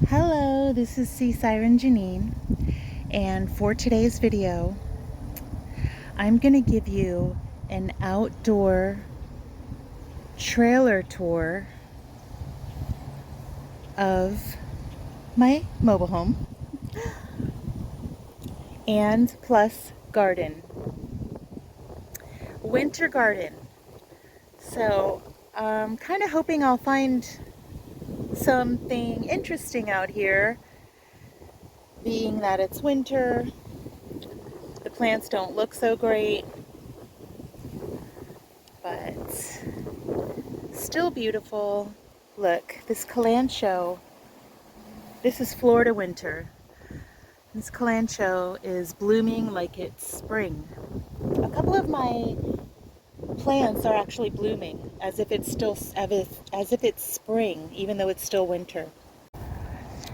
Hello, this is Siren Janine, and for today's video, I'm going to give you an outdoor trailer tour of my mobile home and plus garden, winter garden. So I'm kind of hoping I'll find something interesting out here, being that it's winter. The plants don't look so great, but still beautiful. Look, this calancho, this is Florida winter. This calancho is blooming like it's spring. A couple of my plants are actually blooming as if it's still as if it's spring, even though it's still winter.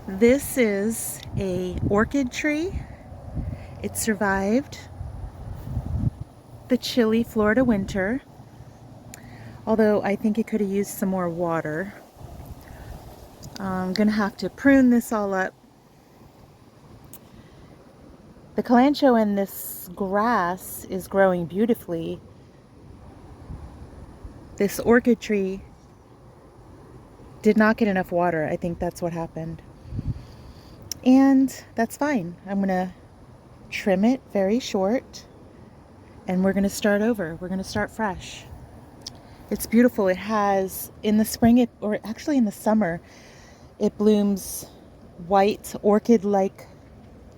This is a orchid tree. It survived the chilly Florida winter, although I think it could have used some more water. I'm gonna have to prune this all up. The calancho in this grass is growing beautifully. This orchid tree did not get enough water. I think that's what happened. And that's fine. I'm gonna trim it very short and we're gonna start over. We're gonna start fresh. It's beautiful. It has, in the spring, or actually in the summer, it blooms white orchid-like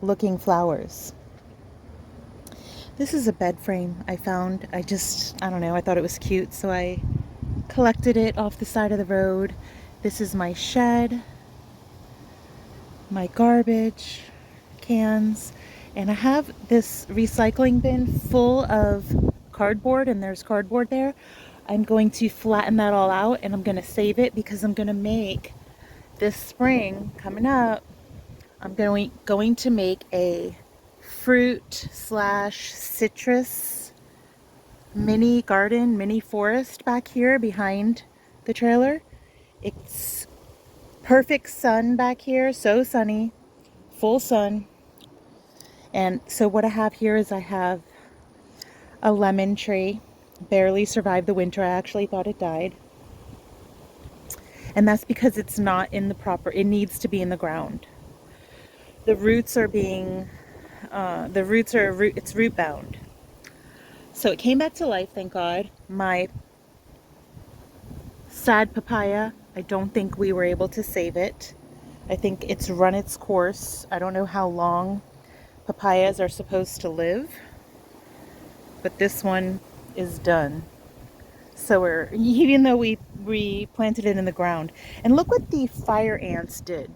looking flowers. This is a bed frame I found. I don't know, I thought it was cute, so I collected it off the side of the road. This is my shed, my garbage cans, and I have this recycling bin full of cardboard, and there's cardboard there. I'm going to flatten that all out and I'm going to save it because I'm going to make this spring coming up. I'm going to make a fruit / citrus mini garden, mini forest back here behind the trailer. It's perfect sun back here, so sunny, full sun. And so what I have here is I have a lemon tree. Barely survived the winter. I actually thought it died. And that's because it's not in the proper, it needs to be in the ground. The roots are being, it's root bound. So it came back to life, thank God. My sad papaya, I don't think we were able to save it. I think it's run its course. I don't know how long papayas are supposed to live, but this one is done. So even though we planted it in the ground, and look what the fire ants did.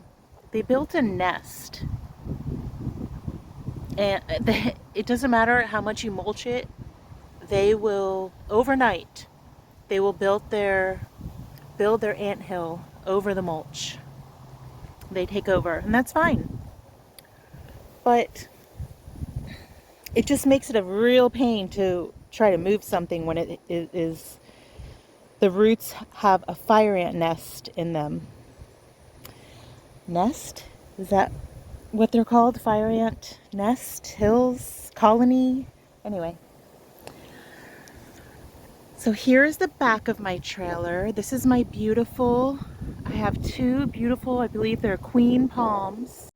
They built a nest, and it doesn't matter how much you mulch it, they will overnight. They will build their anthill over the mulch. They take over, and that's fine. But it just makes it a real pain to try to move something when it is the roots have a fire ant nest in them. Nest? Is that what they're called? Fire ant nest? Hills? Colony? Anyway. So here's the back of my trailer. This is my beautiful, I have two beautiful, I believe they're queen palms.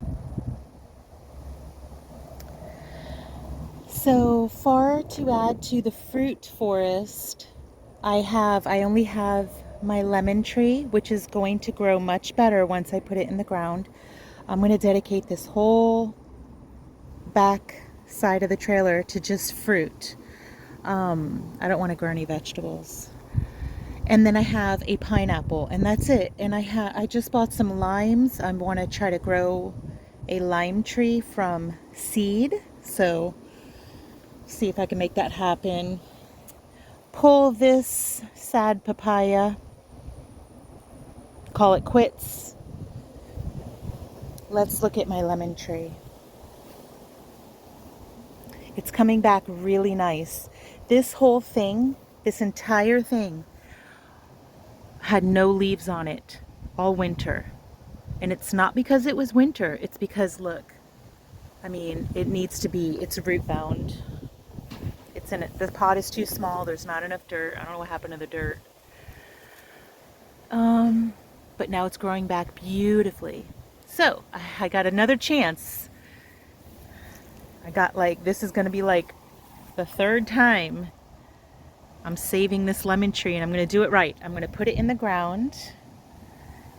So far to add to the fruit forest, I only have my lemon tree, which is going to grow much better once I put it in the ground. I'm going to dedicate this whole back side of the trailer to just fruit. I don't want to grow any vegetables. And then I have a pineapple, and that's it. And I just bought some limes. I want to try to grow a lime tree from seed. So see if I can make that happen. Pull this sad papaya, call it quits. Let's look at my lemon tree. It's coming back really nice. This whole thing, this entire thing, had no leaves on it all winter. And it's not because it was winter. It's because, look, I mean, it needs to be, it's root bound. It's in it. The pot is too small. There's not enough dirt. I don't know what happened to the dirt. But now it's growing back beautifully. So I got another chance. I got like, this is going to be like the third time I'm saving this lemon tree, and I'm going to do it right. I'm going to put it in the ground.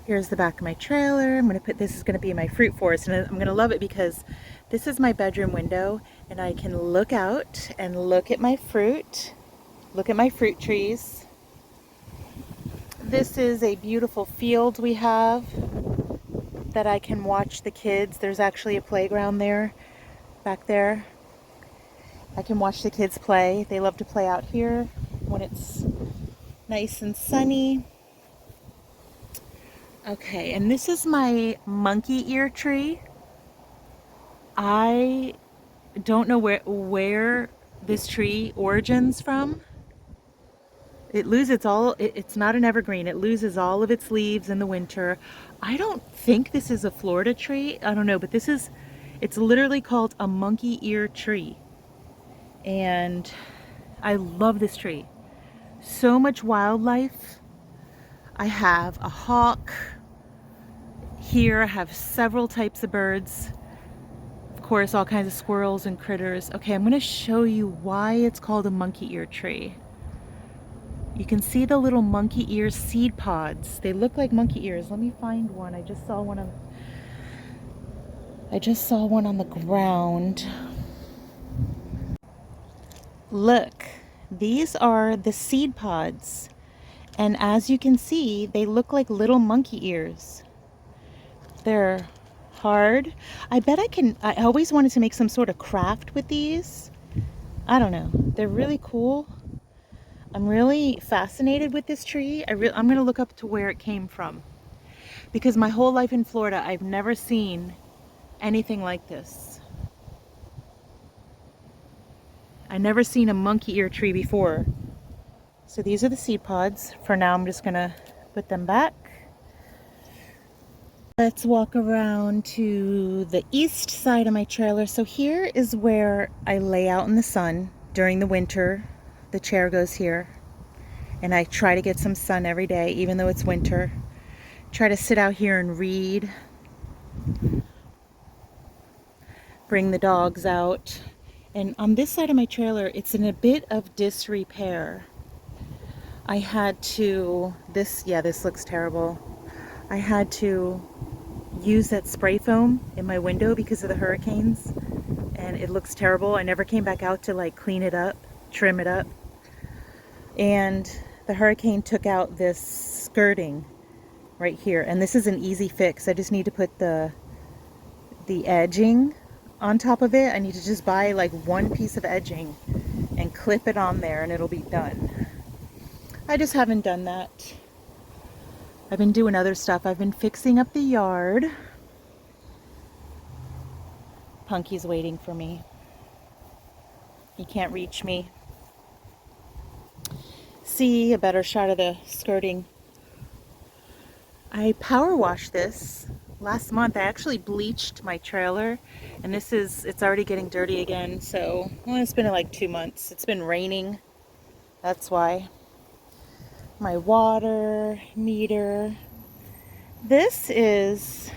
Here's the back of my trailer. I'm going to put, this is going to be my fruit forest, and I'm going to love it because this is my bedroom window, and I can look out and look at my fruit trees. This is a beautiful field we have that I can watch the kids. There's actually a playground there, back there. I can watch the kids play. They love to play out here when it's nice and sunny. Okay, and this is my monkey ear tree. I don't know where this tree origins from. It loses it's not an evergreen. It loses all of its leaves in the winter. I don't think this is a Florida tree. I don't know, but it's literally called a monkey ear tree. And I love this tree. So much wildlife. I have a hawk. Here I have several types of birds. Of course, all kinds of squirrels and critters. Okay, I'm going to show you why it's called a monkey ear tree. You can see the little monkey ear seed pods. They look like monkey ears. Let me find one. I just saw one on the ground. Look, these are the seed pods. And as you can see, they look like little monkey ears. They're hard. I bet I always wanted to make some sort of craft with these. I don't know. They're really cool. I'm really fascinated with this tree. I'm going to look up to where it came from. Because my whole life in Florida, I've never seen anything like this. I've never seen a monkey ear tree before. So these are the seed pods. For now, I'm just going to put them back. Let's walk around to the east side of my trailer. So here is where I lay out in the sun during the winter. The chair goes here. And I try to get some sun every day, even though it's winter. Try to sit out here and read. Bring the dogs out. And on this side of my trailer, it's in a bit of disrepair. I had to, this looks terrible. I had to use that spray foam in my window because of the hurricanes, and it looks terrible. I never came back out to like clean it up, trim it up. And the hurricane took out this skirting right here, and this is an easy fix. I just need to put the edging on top of it. I need to just buy like one piece of edging and clip it on there, and it'll be done. I just haven't done that. I've been doing other stuff. I've been fixing up the yard. Punky's waiting for me. He can't reach me. See a better shot of the skirting. I power washed this last month. I actually bleached my trailer, and it's already getting dirty again. So, well, it's been like 2 months. It's been raining. That's why. My water meter. This is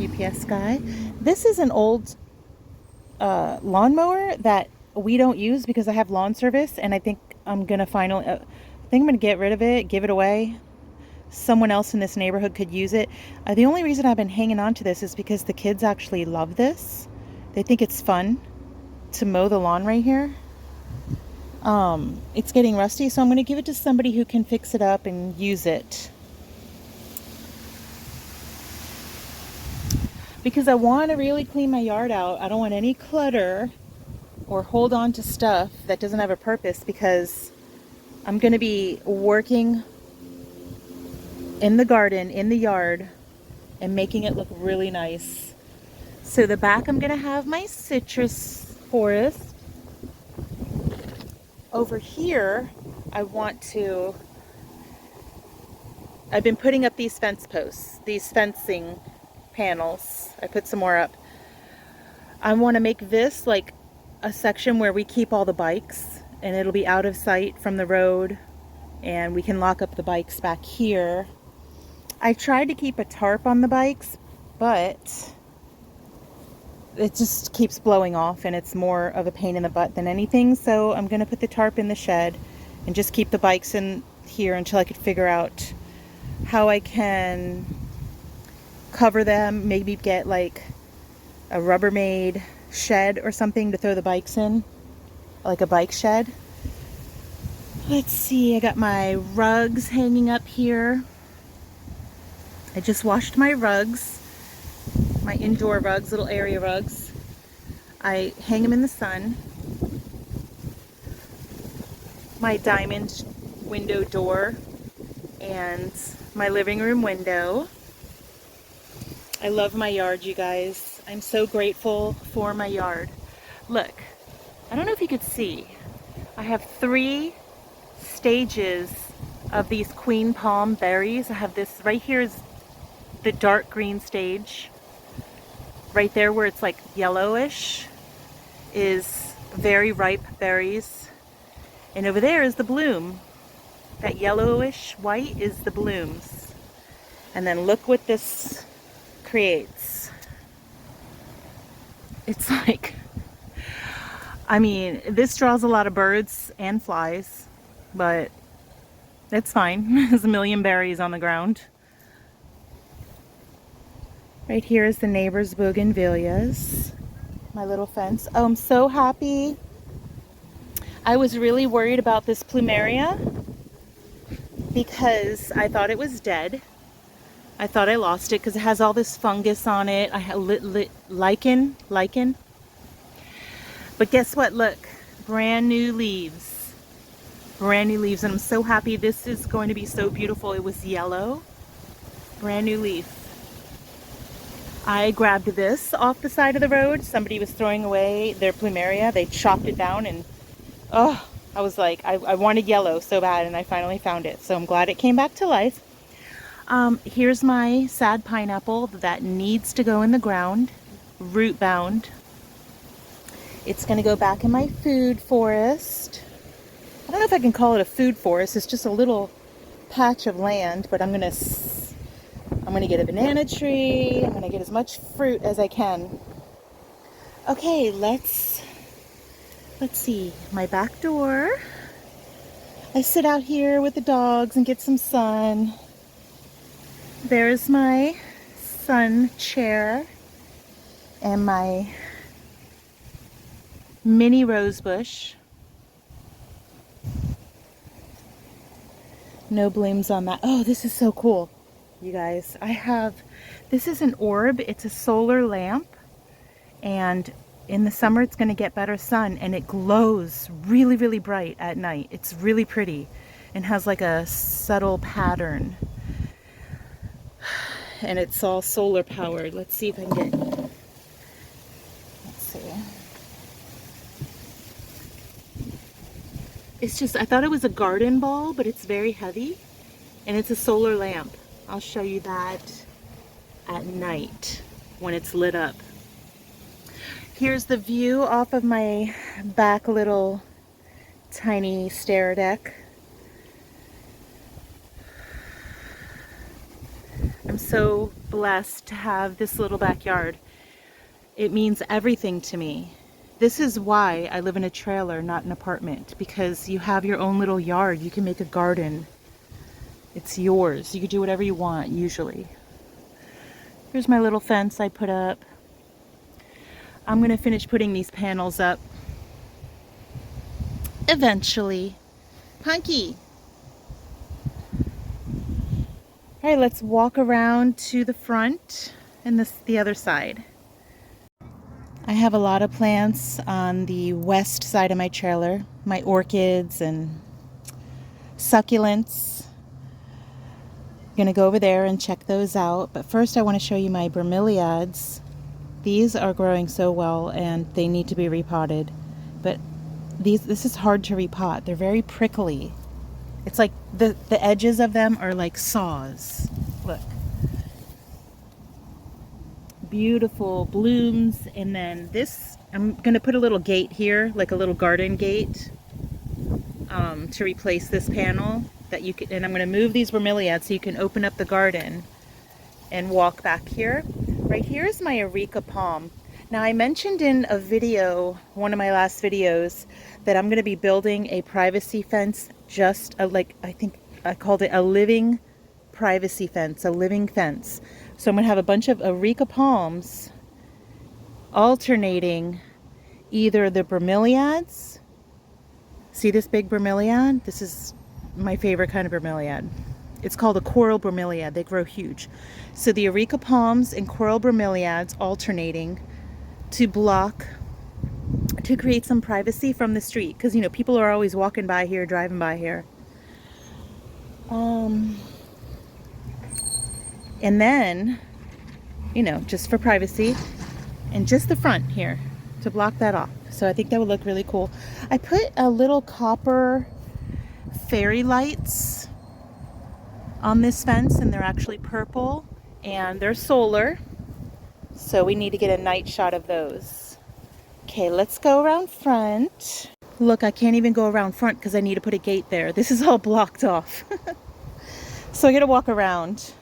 UPS guy. This is an old lawnmower that we don't use because I have lawn service, and I think I'm gonna get rid of it, give it away. Someone else in this neighborhood could use it. The only reason I've been hanging on to this is because the kids actually love this. They think it's fun to mow the lawn right here. It's getting rusty, so I'm going to give it to somebody who can fix it up and use it. Because I want to really clean my yard out. I don't want any clutter or hold on to stuff that doesn't have a purpose, because I'm going to be working in the garden, in the yard, and making it look really nice. So the back, I'm going to have my citrus forest. Over here, I want to I've been putting up these fence posts, these fencing panels. I put some more up. I want to make this like a section where we keep all the bikes, and it'll be out of sight from the road, and we can lock up the bikes back here. I tried to keep a tarp on the bikes, but it just keeps blowing off, and it's more of a pain in the butt than anything. So I'm going to put the tarp in the shed and just keep the bikes in here until I could figure out how I can cover them. Maybe get like a Rubbermaid shed or something to throw the bikes in, like a bike shed. Let's see, I got my rugs hanging up here. I just washed my rugs, my indoor rugs, little area rugs. I hang them in the sun. My diamond window door and my living room window. I love my yard, you guys. I'm so grateful for my yard. Look, I don't know if you could see. I have 3 stages of these queen palm berries. I have this right here is the dark green stage. Right there where it's like yellowish is very ripe berries. And over there is the bloom. That yellowish white is the blooms. And then look what this creates. It's like, I mean, this draws a lot of birds and flies, but it's fine. There's a million berries on the ground. Right here is the neighbor's bougainvilleas. My little fence. Oh, I'm so happy. I was really worried about this plumeria because I thought it was dead. I thought I lost it because it has all this fungus on it. I had lichen. But guess what? Look, brand new leaves. Brand new leaves, and I'm so happy. This is going to be so beautiful. It was yellow. Brand new leaf. I grabbed this off the side of the road. Somebody was throwing away their plumeria. They chopped it down, and oh, I was like, I wanted yellow so bad, and I finally found it. So I'm glad it came back to life. Here's my sad pineapple that needs to go in the ground, root bound. It's going to go back in my food forest. I don't know if I can call it a food forest. It's just a little patch of land, but I'm going to get a banana tree. I'm going to get as much fruit as I can. Okay, let's see. My back door. I sit out here with the dogs and get some sun. There's my sun chair and my mini rose bush. No blooms on that. Oh, this is so cool, you guys. This is an orb. It's a solar lamp, and in the summer it's going to get better sun, and it glows really, really bright at night. It's really pretty and has like a subtle pattern. And it's all solar powered. Let's see if I can get, let's see. It's just, I thought it was a garden ball, but it's very heavy, and it's a solar lamp. I'll show you that at night when it's lit up. Here's the view off of my back little tiny stair deck. I'm so blessed to have this little backyard. It means everything to me. This is why I live in a trailer, not an apartment, because you have your own little yard. You can make a garden. It's yours. You can do whatever you want, usually. Here's my little fence I put up. I'm going to finish putting these panels up eventually. Punky! All right, let's walk around to the front and the other side. I have a lot of plants on the west side of my trailer. My orchids and succulents. I'm going to go over there and check those out. But first I want to show you my bromeliads. These are growing so well and they need to be repotted. But this is hard to repot. They're very prickly. It's like the edges of them are like saws. Look. Beautiful blooms. And then this, I'm gonna put a little gate here, like a little garden gate, to replace this panel that you can, and I'm gonna move these bromeliads so you can open up the garden and walk back here. Right here is my Areca palm. Now I mentioned in a video, one of my last videos, that I'm gonna be building a privacy fence, just like, I think I called it a living privacy fence, a living fence. So I'm gonna have a bunch of Areca palms alternating either the bromeliads. See this big bromeliad? This is my favorite kind of bromeliad. It's called a coral bromeliad. They grow huge. So the Areca palms and coral bromeliads alternating to create some privacy from the street. Because, you know, people are always walking by here, driving by here. And then, you know, just for privacy, and just the front here to block that off. So I think that would look really cool. I put a little copper fairy lights on this fence, and they're actually purple and they're solar. So we need to get a night shot of those. Okay, let's go around front. Look, I can't even go around front because I need to put a gate there. This is all blocked off. So I gotta walk around,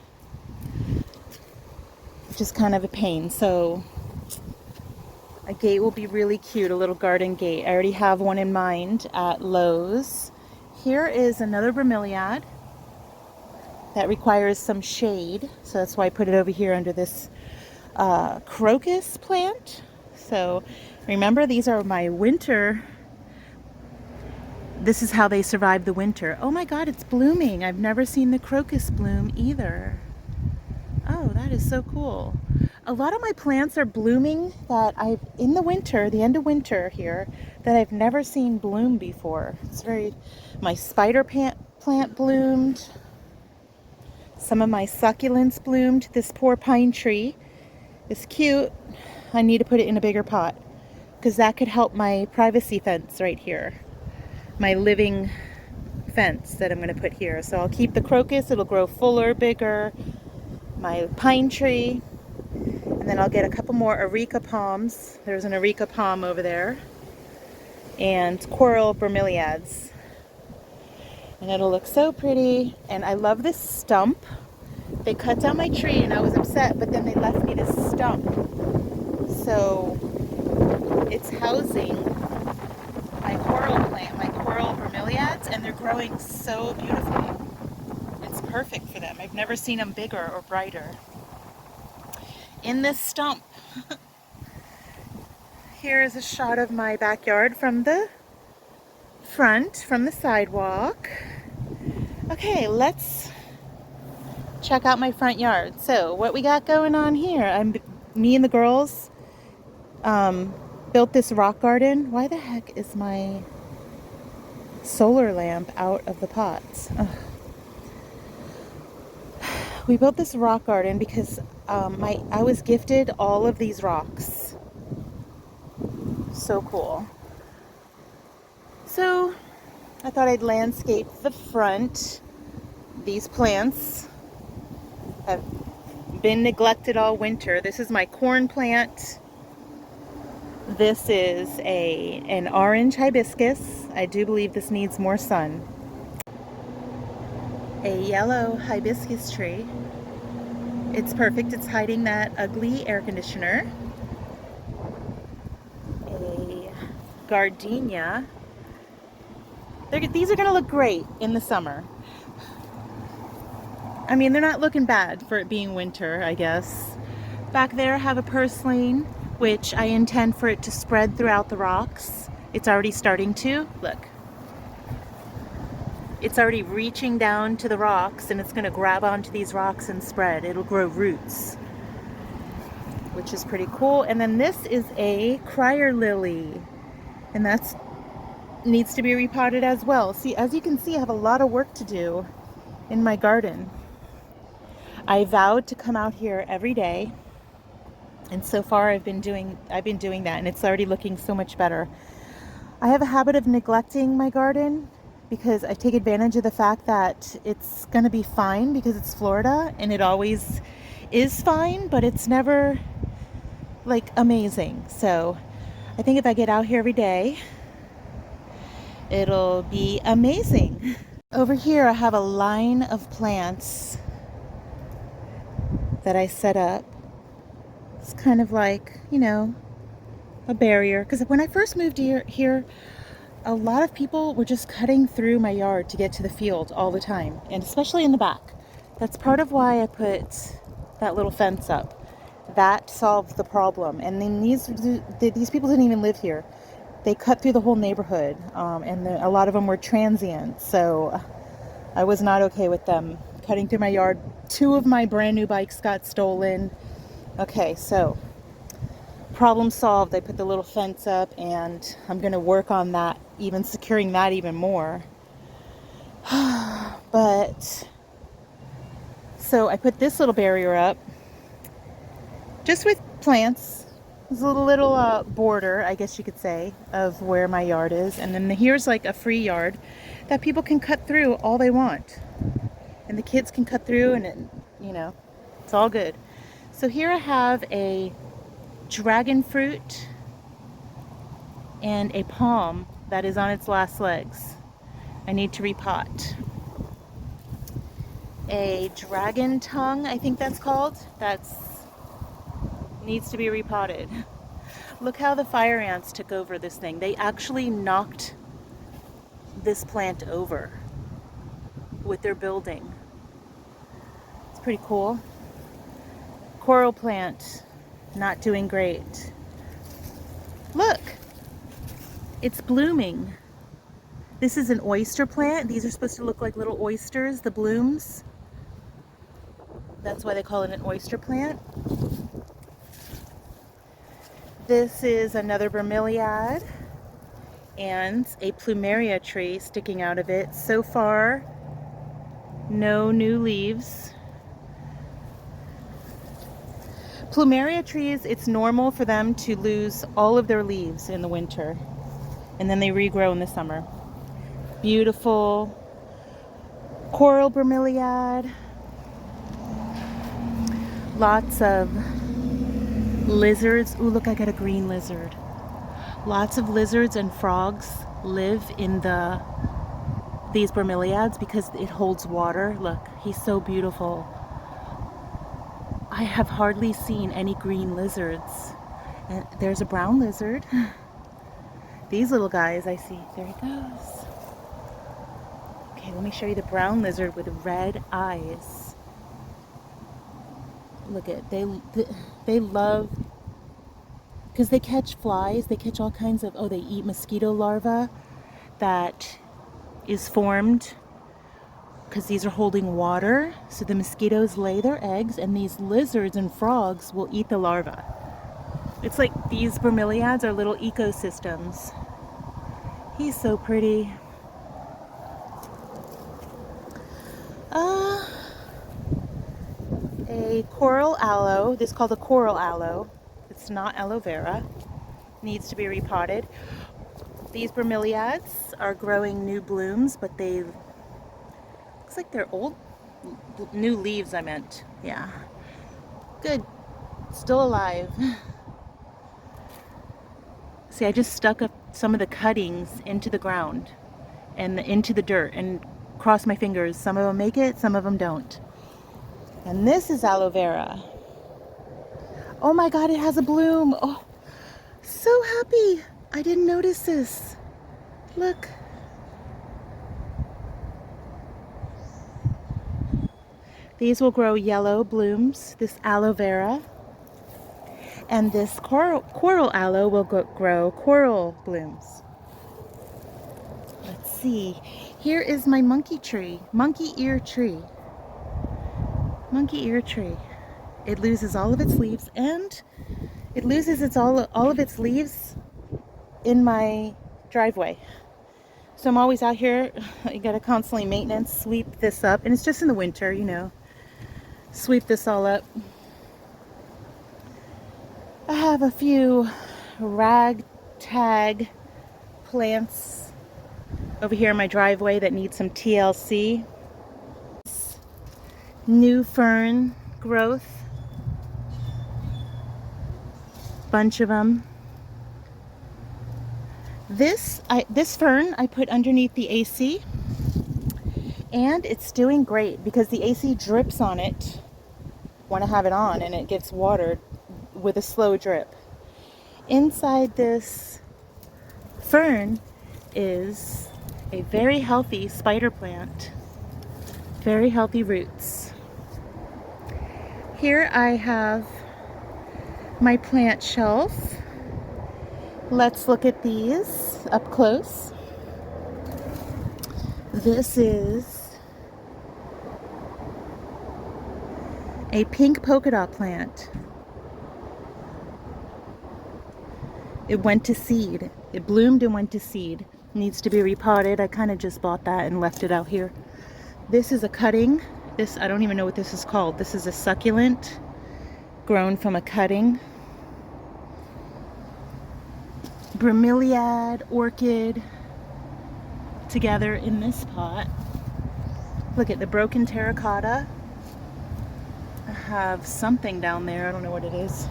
which is kind of a pain. So a gate will be really cute, a little garden gate. I already have one in mind at Lowe's. Here is another bromeliad that requires some shade. So that's why I put it over here under this crocus plant. So remember, these are my winter. This is how they survive the winter. Oh my God, it's blooming. I've never seen the crocus bloom either. Oh, that is so cool. A lot of my plants are blooming that in the winter, the end of winter here, that I've never seen bloom before. My spider plant bloomed. Some of my succulents bloomed. This poor pine tree is cute. I need to put it in a bigger pot because that could help my privacy fence right here. My living fence that I'm going to put here. So I'll keep the crocus. It'll grow fuller, bigger. My pine tree. And then I'll get a couple more Areca palms. There's an Areca palm over there. And coral bromeliads. And it'll look so pretty. And I love this stump. They cut down my tree and I was upset, but then they left me this stump. So it's housing my coral plant, my coral bromeliads, and they're growing so beautifully. It's perfect for them. I've never seen them bigger or brighter. In this stump. Here is a shot of my backyard from the front, from the sidewalk. Okay, let's check out my front yard. So what we got going on here, me and the girls built this rock garden. Why the heck is my solar lamp out of the pots? Ugh. We built this rock garden because I was gifted all of these rocks. So cool. So I thought I'd landscape the front. These plants have been neglected all winter. This is my corn plant. This is an orange hibiscus. I do believe this needs more sun. A yellow hibiscus tree. It's perfect. It's hiding that ugly air conditioner. A gardenia. These are going to look great in the summer. I mean, they're not looking bad for it being winter, I guess. Back there I have a purslane, which I intend for it to spread throughout the rocks. It's already starting to. Look. It's already reaching down to the rocks, and it's going to grab onto these rocks and spread. It'll grow roots, which is pretty cool. And then this is a crier lily, and that's needs to be repotted as well. See, as you can see, I have a lot of work to do in my garden. I vowed to come out here every day, and so far I've been doing that, and it's already looking so much better. I have a habit of neglecting my garden because I take advantage of the fact that it's going to be fine because it's Florida, and it always is fine, but it's never like amazing. So I think if I get out here every day, it'll be amazing. Over here I have a line of plants that I set up. It's kind of like, you know, a barrier, because when I first moved here, a lot of people were just cutting through my yard to get to the field all the time, and especially in the back. That's part of why I put that little fence up. That solved the problem. And then these people didn't even live here. They cut through the whole neighborhood, and a lot of them were transient. So I was not okay with them cutting through my yard. 2 of my brand new bikes got stolen. Okay, so problem solved. I put the little fence up, and I'm going to work on that, even securing that even more. But so I put this little barrier up just with plants. There's a little border, I guess you could say, of where my yard is. And then here's like a free yard that people can cut through all they want. And the kids can cut through, and you know, it's all good. So here I have a dragon fruit and a palm that is on its last legs. I need to repot. A dragon tongue, I think that's called, needs to be repotted. Look how the fire ants took over this thing. They actually knocked this plant over with their building. It's pretty cool. Coral plant, not doing great. Look, it's blooming. This is an oyster plant. These are supposed to look like little oysters, the blooms. That's why they call it an oyster plant. This is another bromeliad and a plumeria tree sticking out of it. So far, no new leaves. Plumeria trees, it's normal for them to lose all of their leaves in the winter, and then they regrow in the summer. Beautiful coral bromeliad. Lots of lizards. Ooh, look, I got a green lizard. Lots of lizards and frogs live in these bromeliads because it holds water. Look, he's so beautiful. I have hardly seen any green lizards. And there's a brown lizard. These little guys I see. There he goes. Okay, let me show you the brown lizard with red eyes. Look at, they love, because they catch flies, they catch all kinds of, they eat mosquito larvae that is formed because these are holding water. So the mosquitoes lay their eggs, and these lizards and frogs will eat the larvae. It's like these bromeliads are little ecosystems. He's so pretty. A coral aloe. This is called a coral aloe. It's not aloe vera. Needs to be repotted. These bromeliads are growing new blooms, but they looks like they're old. New leaves, I meant. Yeah. Good. Still alive. See, I just stuck up some of the cuttings into the ground and into the dirt and crossed my fingers. Some of them make it, some of them don't. And this is aloe vera. Oh my God, it has a bloom. Oh, so happy. I didn't notice this. Look. These will grow yellow blooms, this aloe vera. And this coral aloe will grow coral blooms. Let's see. Here is my monkey tree, monkey ear tree. Monkey ear tree. It loses all of its leaves, and it loses all of its leaves in my driveway. So I'm always out here. I gotta constantly maintenance, sweep this up, and it's just in the winter, you know. Sweep this all up. I have a few ragtag plants over here in my driveway that needs some TLC. New fern growth. Bunch of them. This fern I put underneath the AC, and it's doing great because the AC drips on it when I have it on, and it gets watered with a slow drip. Inside this fern is a very healthy spider plant. Very healthy roots. Here I have my plant shelf. Let's look at these up close. This is a pink polka dot plant. It went to seed. It bloomed and went to seed. Needs to be repotted. I kind of just bought that and left it out here. This is a cutting. This, I don't even know what this is called. This is a succulent grown from a cutting. Bromeliad, orchid, together in this pot. Look at the broken terracotta. I have something down there. I don't know what it is.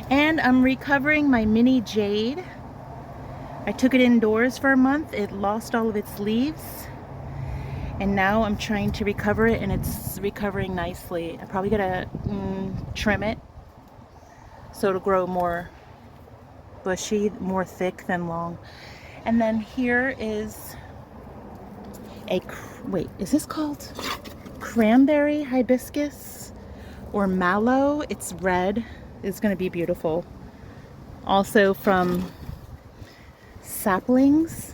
And I'm recovering my mini jade. I took it indoors for a month. It lost all of its leaves. And now I'm trying to recover it, and it's recovering nicely. I probably gotta trim it so it'll grow more bushy, more thick than long. And then here is a, wait, is this called cranberry hibiscus or mallow? It's red. It's gonna be beautiful. Also from saplings.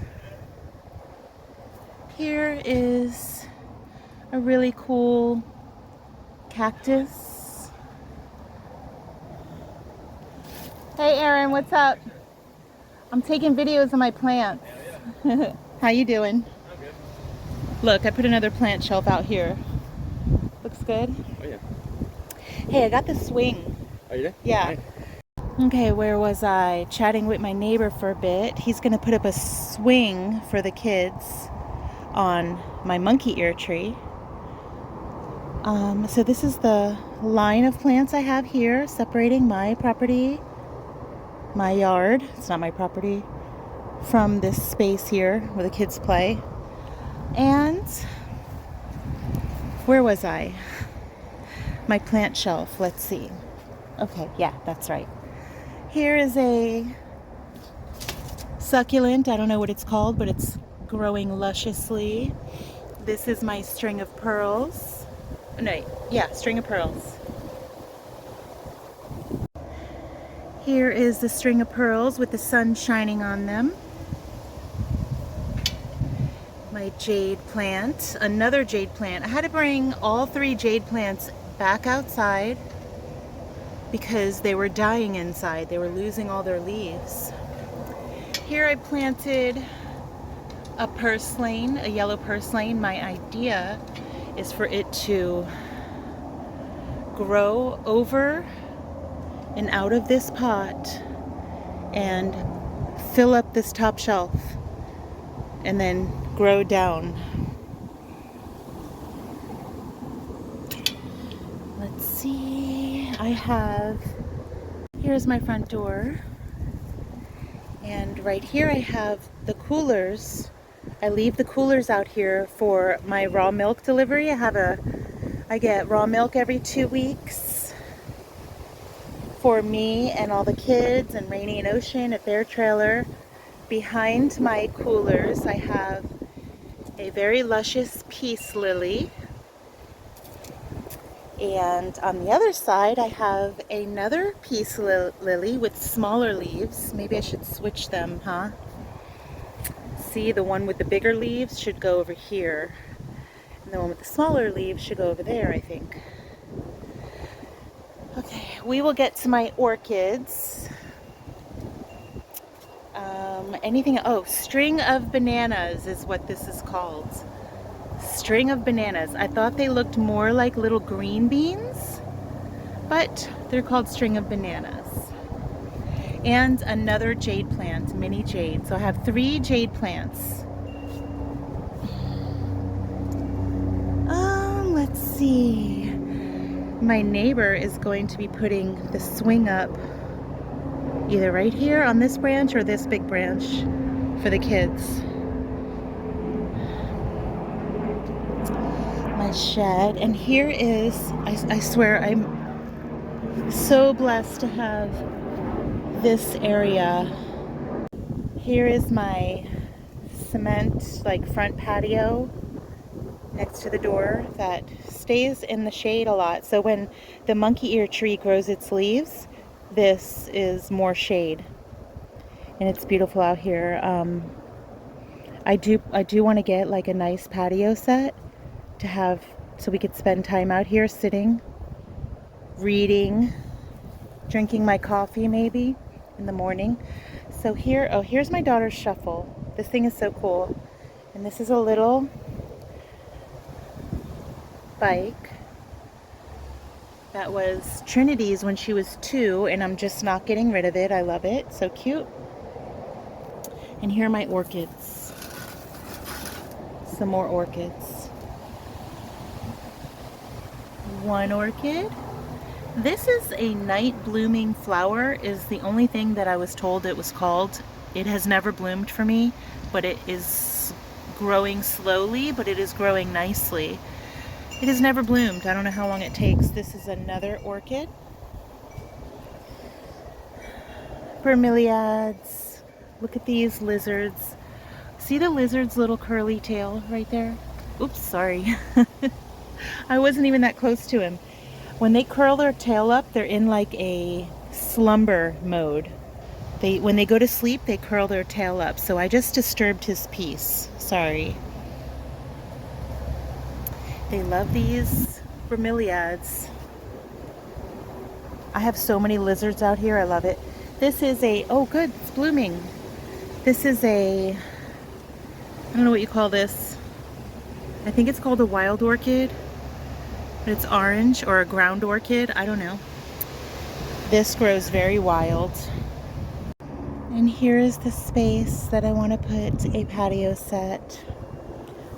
Here is a really cool cactus. Hey Aaron, what's up? I'm taking videos of my plants. How you doing? I'm good. Look, I put another plant shelf out here. Looks good? Oh yeah. Hey, I got the swing. Oh you did? Yeah. Nice. Okay, where was I? Chatting with my neighbor for a bit. He's gonna put up a swing for the kids on my monkey ear tree. So this is the line of plants I have here separating my property, my yard, it's not my property, from this space here where the kids play. And where was I? My plant shelf, let's see. Okay, yeah, that's right. Here is a succulent, I don't know what it's called, but it's growing lusciously. This is my string of pearls. No, yeah, string of pearls. Here is the string of pearls with the sun shining on them. My jade plant, another jade plant. I had to bring all 3 jade plants back outside because they were dying inside. They were losing all their leaves. Here I planted a purslane, a yellow purslane. My idea is for it to grow over and out of this pot and fill up this top shelf and then grow down. Let's see, here's my front door, and right here I have the coolers. I leave the coolers out here for my raw milk delivery. I get raw milk every 2 weeks for me and all the kids and Rainy and Ocean at their trailer. Behind my coolers I have a very luscious peace lily, and on the other side I have another peace lily with smaller leaves. Maybe I should switch them, huh? See, the one with the bigger leaves should go over here, and the one with the smaller leaves should go over there, I think. Okay, we will get to my orchids. String of bananas is what this is called. String of bananas. I thought they looked more like little green beans, but they're called string of bananas. And another jade plant, mini jade. So I have 3 jade plants. Let's see. My neighbor is going to be putting the swing up either right here on this branch or this big branch for the kids. My shed, and here is, I swear I'm so blessed to have this area. Here is my cement like front patio next to the door that stays in the shade a lot. So when the monkey ear tree grows its leaves, this is more shade, and it's beautiful out here. I do want to get like a nice patio set to have, so we could spend time out here sitting, reading, drinking my coffee maybe in the morning. So here, oh, here's my daughter's shuffle. This thing is so cool. And this is a little bike that was Trinity's when she was 2, and I'm just not getting rid of it. I love it. So cute. And here are my orchids. Some more orchids. One orchid. This is a night blooming flower, is the only thing that I was told it was called. It has never bloomed for me, but it is growing slowly, but it is growing nicely. It has never bloomed. I don't know how long it takes. This is another orchid. Bromeliads. Look at these lizards. See the lizard's little curly tail right there? Oops, sorry. I wasn't even that close to him. When they curl their tail up, they're in like a slumber mode. When they go to sleep, they curl their tail up. So I just disturbed his peace. Sorry. They love these bromeliads. I have so many lizards out here. I love it. This is a, oh good, it's blooming. This is a, I don't know what you call this. I think it's called a wild orchid. But it's orange, or a ground orchid. I don't know. This grows very wild. And here is the space that I want to put a patio set.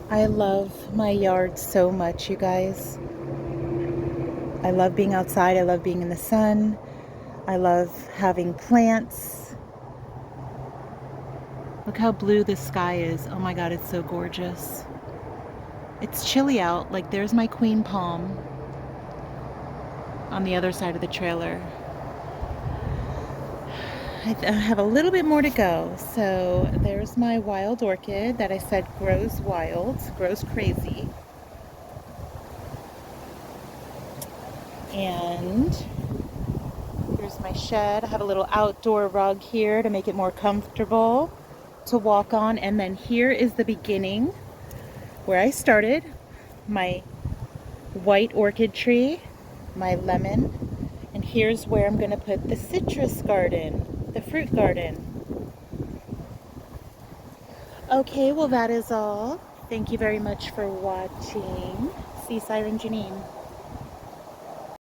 I love my yard so much, you guys. I love being outside. I love being in the sun. I love having plants. Look how blue the sky is. Oh my God, it's so gorgeous. It's chilly out. Like there's my queen palm on the other side of the trailer. I have a little bit more to go. So there's my wild orchid that I said grows wild, grows crazy. And here's my shed. I have a little outdoor rug here to make it more comfortable to walk on. And then here is the beginning where I started. My white orchid tree, my lemon, and here's where I'm going to put the citrus garden, the fruit garden. Okay, well that is all. Thank you very much for watching. See Siren, Janine.